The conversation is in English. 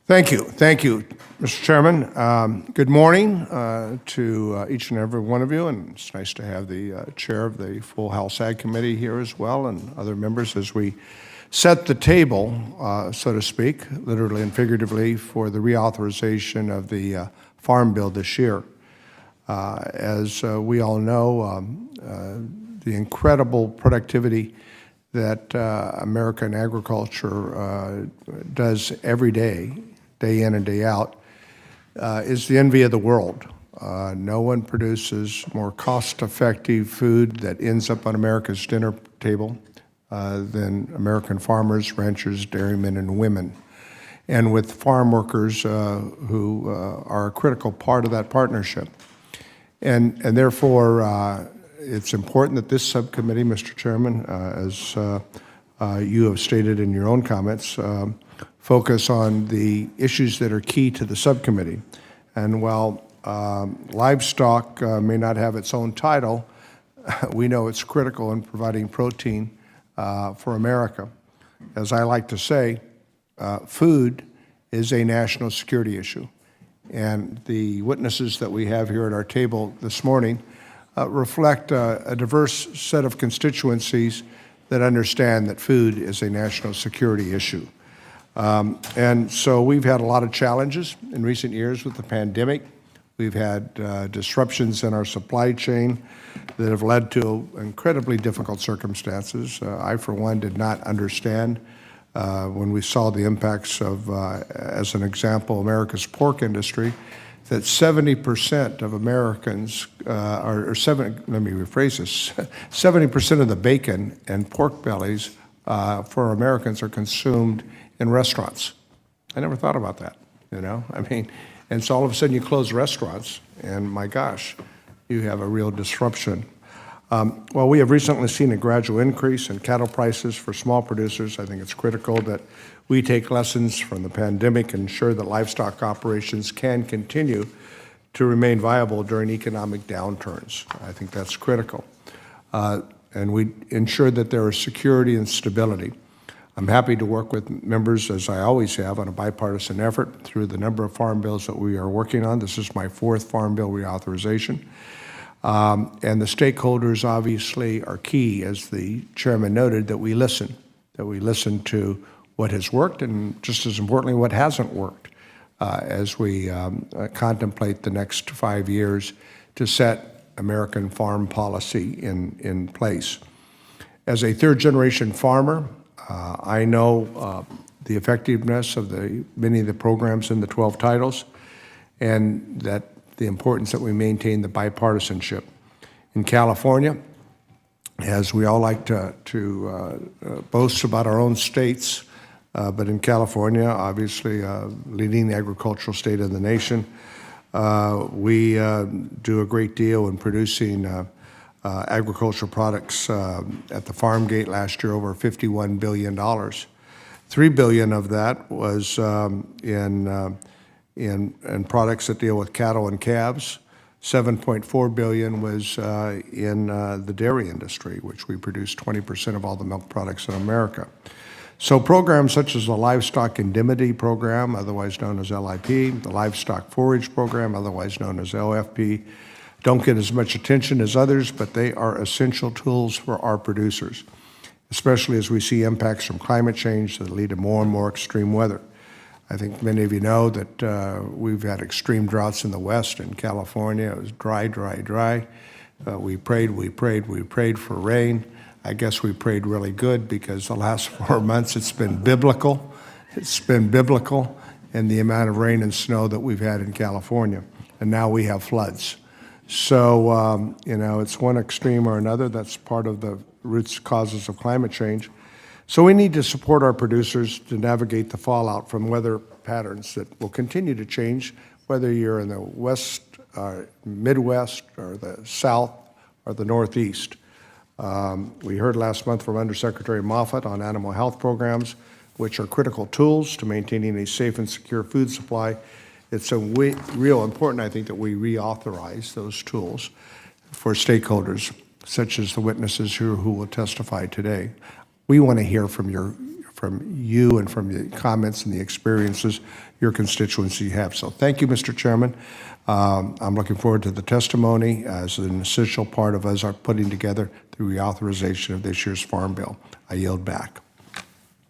Thank you, Mr. Chairman. Good morning to each and every one of you, and it's nice to have the chair of the full House Ag Committee here as well, and other members as we set the table, so to speak, literally and figuratively, for the reauthorization of the Farm Bill this year. As we all know, the incredible productivity that American agriculture does every day, day in and day out, is the envy of the world. No one produces more cost-effective food that ends up on America's dinner table than American farmers, ranchers, dairymen, and women. And with farm workers who are a critical part of that partnership. And therefore, it's important that this subcommittee, Mr. Chairman, as you have stated in your own comments, focus on the issues that are key to the subcommittee. And while livestock may not have its own title, we know it's critical in providing protein for America. As I like to say, food is a national security issue. And the witnesses that we have here at our table this morning reflect a diverse set of constituencies that understand that food is a national security issue. And so we've had a lot of challenges in recent years with the pandemic. We've had disruptions in our supply chain that have led to incredibly difficult circumstances. I, for one, did not understand when we saw the impacts of, as an example, America's pork industry, that 70% of Americans, let me rephrase this, 70% of the bacon and pork bellies for Americans are consumed in restaurants. I never thought about that, you know? I mean, and so all of a sudden you close restaurants, and my gosh, you have a real disruption. Well, we have recently seen a gradual increase in cattle prices for small producers. I think it's critical that we take lessons from the pandemic and ensure that livestock operations can continue to remain viable during economic downturns. I think that's critical. And we ensure that there is security and stability. I'm happy to work with members, as I always have, on a bipartisan effort through the number of farm bills that we are working on. This is my fourth farm bill reauthorization. And the stakeholders obviously are key, as the chairman noted, that we listen to what has worked and, just as importantly, what hasn't worked as we contemplate the next 5 years to set American farm policy in place. As a third-generation farmer, I know the effectiveness of many of the programs in the 12 titles, and that the importance that we maintain the bipartisanship. In California, as we all like to boast about our own states, but in California, obviously leading the agricultural state of the nation, we do a great deal in producing agricultural products at the farm gate last year, over $51 billion. $3 billion of that was in products that deal with cattle and calves. $7.4 billion was in the dairy industry, which we produce 20% of all the milk products in America. So programs such as the Livestock Indemnity Program, otherwise known as LIP, the Livestock Forage Program, otherwise known as LFP, don't get as much attention as others, but they are essential tools for our producers, especially as we see impacts from climate change that lead to more and more extreme weather. I think many of you know that we've had extreme droughts in the West. In California, it was dry, dry, dry. We prayed for rain. I guess we prayed really good, because the last 4 months it's been biblical. It's been biblical in the amount of rain and snow that we've had in California. And now we have floods. So, you know, it's one extreme or another. That's part of the root causes of climate change. So we need to support our producers to navigate the fallout from weather patterns that will continue to change, whether you're in the West, Midwest, or the South, or the Northeast. We heard last month from Undersecretary Moffett on animal health programs, which are critical tools to maintaining a safe and secure food supply. It's real important, I think, that we reauthorize those tools for stakeholders, such as the witnesses who will testify today. We want to hear from your you and from the comments and the experiences your constituency have. So thank you, Mr. Chairman. I'm looking forward to the testimony as an essential part of us are putting together the reauthorization of this year's Farm Bill. I yield back.